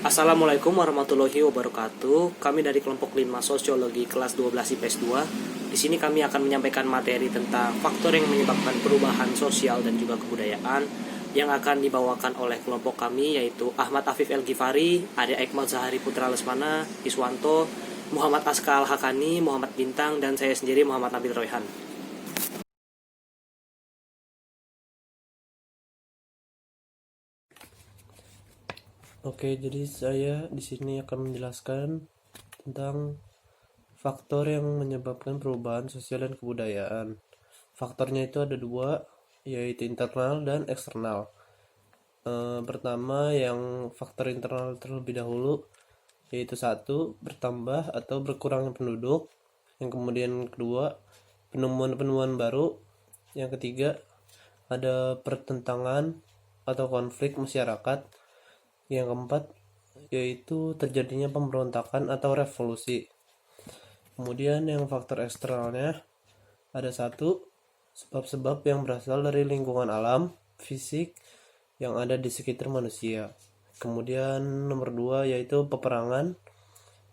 Assalamualaikum warahmatullahi wabarakatuh. Kami dari kelompok 5 Sosiologi kelas 12 IPS 2. Di sini kami akan menyampaikan materi tentang faktor yang menyebabkan perubahan sosial dan juga kebudayaan yang akan dibawakan oleh kelompok kami, yaitu Ahmad Afif El Ghifari, Ade Iqmal Zahari Putra Lesmana, Iswanto, Muhammad Aska Al-Hakani, Muhammad Bintang, dan saya sendiri Muhammad Nabil Royhan. Oke, jadi saya di sini akan menjelaskan tentang faktor yang menyebabkan perubahan sosial dan kebudayaan. Faktornya itu ada dua, yaitu internal dan eksternal. Pertama, yang faktor internal terlebih dahulu, yaitu satu, bertambah atau berkurangnya penduduk. Yang kemudian kedua, penemuan-penemuan baru. Yang ketiga, ada pertentangan atau konflik masyarakat. Yang keempat, yaitu terjadinya pemberontakan atau revolusi. Kemudian yang faktor eksternalnya ada satu, sebab-sebab yang berasal dari lingkungan alam, fisik yang ada di sekitar manusia. Kemudian nomor dua yaitu peperangan.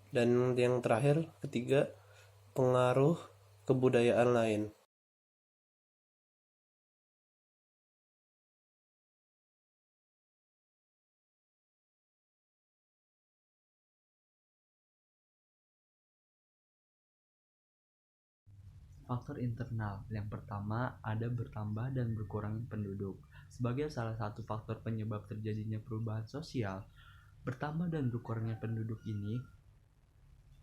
Dan yang terakhir, ketiga, pengaruh kebudayaan lain. Faktor internal yang pertama ada bertambah dan berkurangnya penduduk. Sebagai salah satu faktor penyebab terjadinya perubahan sosial, bertambah dan berkurangnya penduduk ini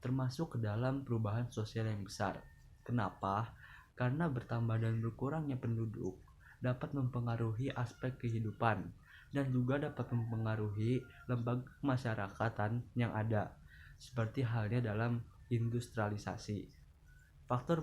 termasuk ke dalam perubahan sosial yang besar. Kenapa? Karena bertambah dan berkurangnya penduduk dapat mempengaruhi aspek kehidupan dan juga dapat mempengaruhi lembaga kemasyarakatan yang ada, seperti halnya dalam industrialisasi. Faktor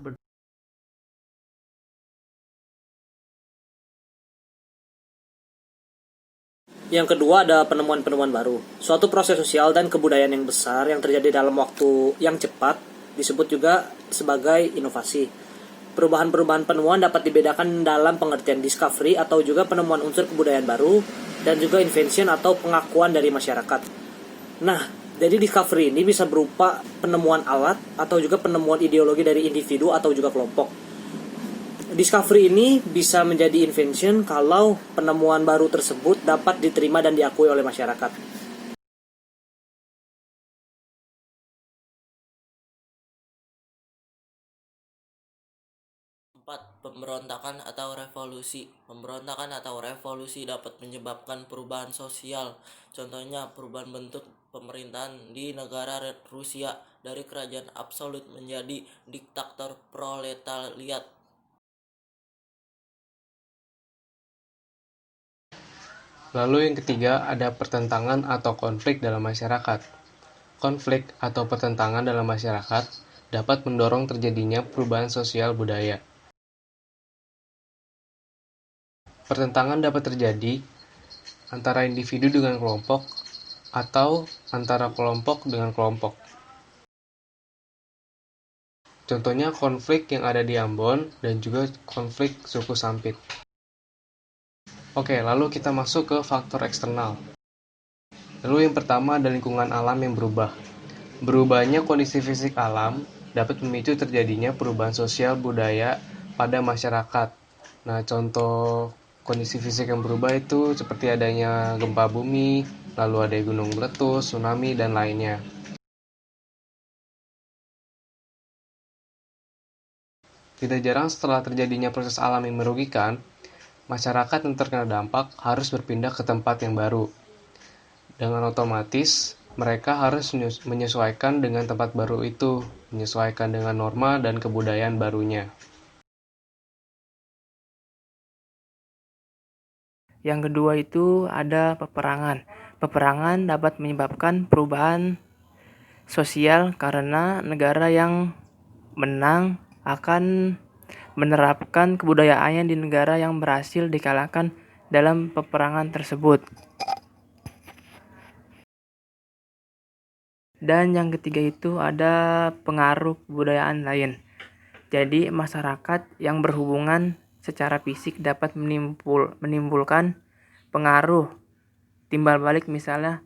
Yang kedua ada penemuan-penemuan baru. Suatu proses sosial dan kebudayaan yang besar yang terjadi dalam waktu yang cepat disebut juga sebagai inovasi. Perubahan-perubahan penemuan dapat dibedakan dalam pengertian discovery atau juga penemuan unsur kebudayaan baru dan juga invention atau pengakuan dari masyarakat. Nah, jadi discovery ini bisa berupa penemuan alat atau juga penemuan ideologi dari individu atau juga kelompok. Discovery ini bisa menjadi invention kalau penemuan baru tersebut dapat diterima dan diakui oleh masyarakat. Empat, pemberontakan atau revolusi. Pemberontakan atau revolusi dapat menyebabkan perubahan sosial. Contohnya perubahan bentuk pemerintahan di negara Rusia dari kerajaan absolut menjadi diktator proletariat. Lalu yang ketiga ada pertentangan atau konflik dalam masyarakat. Konflik atau pertentangan dalam masyarakat dapat mendorong terjadinya perubahan sosial budaya. Pertentangan dapat terjadi antara individu dengan kelompok atau antara kelompok dengan kelompok. Contohnya konflik yang ada di Ambon dan juga konflik suku Sampit. Oke, lalu kita masuk ke faktor eksternal. Lalu yang pertama ada lingkungan alam yang berubah. Berubahnya kondisi fisik alam dapat memicu terjadinya perubahan sosial budaya pada masyarakat. Nah, contoh kondisi fisik yang berubah itu seperti adanya gempa bumi, lalu ada gunung meletus, tsunami, dan lainnya. Tidak jarang setelah terjadinya proses alam yang merugikan, masyarakat yang terkena dampak harus berpindah ke tempat yang baru. Dengan otomatis, mereka harus menyesuaikan dengan tempat baru itu, menyesuaikan dengan norma dan kebudayaan barunya. Yang kedua itu ada peperangan. Peperangan dapat menyebabkan perubahan sosial karena negara yang menang akan menerapkan kebudayaannya di negara yang berhasil dikalahkan dalam peperangan tersebut. Dan yang ketiga itu ada pengaruh kebudayaan lain. Jadi masyarakat yang berhubungan secara fisik dapat menimbulkan pengaruh timbal balik, misalnya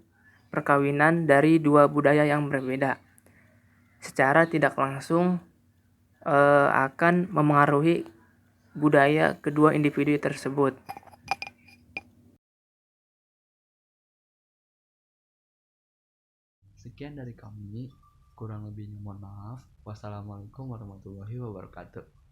perkawinan dari dua budaya yang berbeda. Secara tidak langsung akan memengaruhi budaya kedua individu tersebut. Sekian dari kami, kurang lebihnya mohon maaf. Wassalamualaikum warahmatullahi wabarakatuh.